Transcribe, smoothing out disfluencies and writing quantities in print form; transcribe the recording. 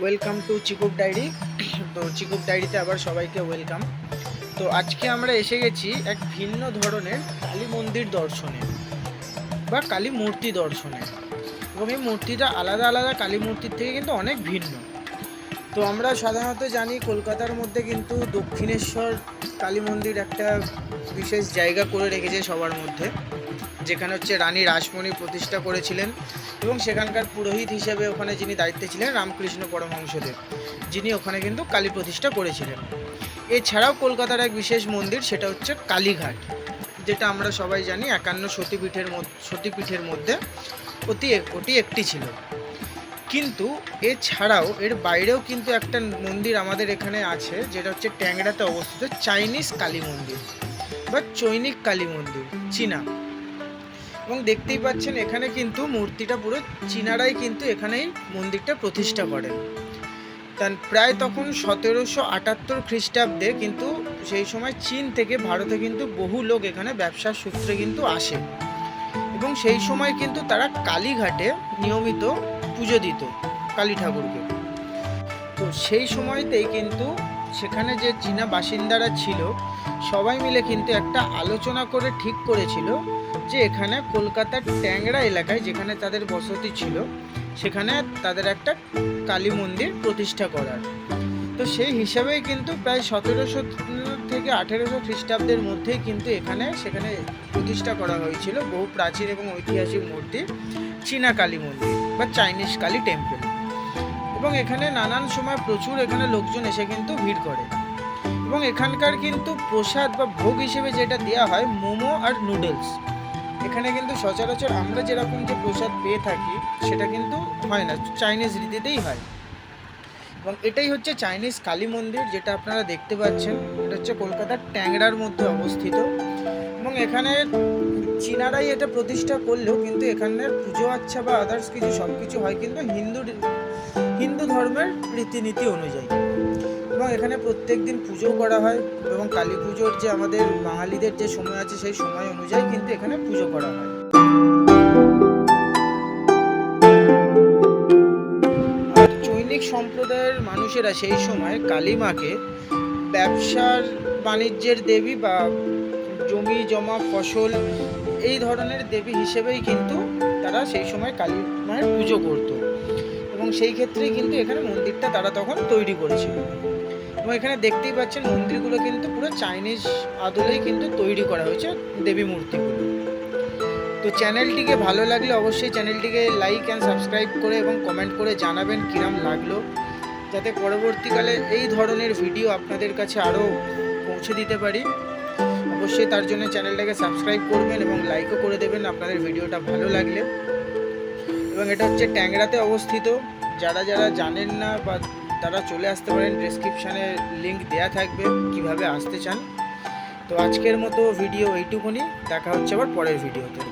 Welcome to চিকুব diary. তো চিকুব ডায়েরিতে আবার সবাইকে ওয়েলকাম। তো আজকে আমরা এসে গেছি এক ভিন্ন ধরনের কালী মন্দির দর্শনে বা কালী মূর্তি দর্শনে, এবং এই মূর্তিটা আলাদা আলাদা কালী মূর্তির থেকে কিন্তু অনেক ভিন্ন। তো আমরা সাধারণত জানি কলকাতার মধ্যে কিন্তু দক্ষিণেশ্বর কালী মন্দির একটা বিশেষ জায়গা করে রেখেছে সবার মধ্যে, যেখানে হচ্ছে রানী রাসমণি প্রতিষ্ঠা করেছিলেন, এবং সেখানকার পুরোহিত হিসেবে ওখানে যিনি দায়িত্বে ছিলেন রামকৃষ্ণ পরমহংসদেব, যিনি ওখানে কিন্তু কালী প্রতিষ্ঠা করেছিলেন। এছাড়াও কলকাতার এক বিশেষ মন্দির, সেটা হচ্ছে কালীঘাট, যেটা আমরা সবাই জানি 51 সতীপীঠের মধ্যে ওটি একটি ছিল। কিন্তু এছাড়াও এর বাইরেও কিন্তু একটা মন্দির আমাদের এখানে আছে, যেটা হচ্ছে ট্যাংরাতে অবস্থিত চাইনিজ কালী মন্দির বা চৈনিক কালী মন্দির, চীনা। এবং দেখতেই পাচ্ছেন এখানে কিন্তু মূর্তিটা পুরো চীনারাই কিন্তু এখানেই মন্দিরটা প্রতিষ্ঠা করেন। প্রায় তখন 1778 খ্রিস্টাব্দে কিন্তু সেই সময় চীন থেকে ভারতে কিন্তু বহু লোক এখানে ব্যবসার সূত্রে কিন্তু আসে, এবং সেই সময় কিন্তু তারা কালীঘাটে নিয়মিত পুজো দিত কালী ঠাকুরকে। তো সেই সময়তেই কিন্তু সেখানে যে চীনা বাসিন্দারা ছিল সবাই মিলে কিন্তু একটা আলোচনা করে ঠিক করেছিল যে এখানে কলকাতার ট্যাংরা এলাকায় যেখানে তাদের বসতি ছিল সেখানে তাদের একটা কালী মন্দির প্রতিষ্ঠা করার। তো সেই হিসাবেই কিন্তু প্রায় 1700 থেকে 1800 খ্রিস্টাব্দের মধ্যেই কিন্তু সেখানে প্রতিষ্ঠা করা হয়েছিল বহু প্রাচীন এবং ঐতিহাসিক মূর্তি, চীনা কালী মন্দির বা চাইনিজ কালী টেম্পল। এবং এখানে নানান সময় প্রচুর এখানে লোকজন এসে কিন্তু ভিড় করে, এবং এখানকার কিন্তু প্রসাদ বা ভোগ হিসেবে যেটা দেওয়া হয় মোমো আর নুডলস। এখানে কিন্তু সচরাচর আমরা যেরকম যে প্রসাদ পেয়ে থাকি সেটা কিন্তু হয় না, চাইনিজ রীতিতেই হয়। এবং এটাই হচ্ছে চাইনিজ কালী মন্দির, যেটা আপনারা দেখতে পাচ্ছেন। এটা হচ্ছে কলকাতার ট্যাংরার মধ্যে অবস্থিত, এবং এখানে চীনারাই এটা প্রতিষ্ঠা করলেও কিন্তু এখানের পুজো আচ্ছা বা আদার্স কিছু সব কিছু হয় কিন্তু হিন্দু ধর্মের রীতিনীতি অনুযায়ী। এবং এখানে প্রত্যেক দিন পুজো করা হয়, এবং কালী পুজোর যে আমাদের বাঙালিদের যে সময় আছে সেই সময় অনুযায়ী কিন্তু এখানে পুজো করা হয়। আর চৈনিক সম্প্রদায়ের মানুষেরা সেই সময় কালী মাকে ব্যবসার বাণিজ্যের দেবী বা জমি জমা ফসল এই ধরনের দেবী হিসেবেই কিন্তু তারা সেই সময় কালী মায়ের পুজো করত, এবং সেই ক্ষেত্রেই কিন্তু এখানে মন্দিরটা তারা তখন তৈরি করেছিল। এবং এখানে দেখতেই পাচ্ছেন মন্দিরগুলো কিন্তু পুরো চাইনিজ আদলেই কিন্তু তৈরি করা হয়েছে দেবী মূর্তিগুলো। তো চ্যানেলটিকে ভালো লাগলে অবশ্যই চ্যানেলটিকে লাইক অ্যান্ড সাবস্ক্রাইব করে এবং কমেন্ট করে জানাবেন কিরম লাগলো, যাতে পরবর্তীকালে এই ধরনের ভিডিও আপনাদের কাছে আরও পৌঁছে দিতে পারি। অবশ্যই তার জন্য চ্যানেলটাকে সাবস্ক্রাইব করবেন এবং লাইকও করে দেবেন আপনাদের ভিডিওটা ভালো লাগলে। এবং এটা হচ্ছে ট্যাংরাতে অবস্থিত। যারা জানেন না বা তারা চলে আসতে পারেন, ডেসক্রিপশানে লিঙ্ক দেয়া থাকবে কিভাবে আসতে চান। তো আজকের মতো ভিডিও এইটুকুনি, দেখা হচ্ছে আবার পরের ভিডিওতে।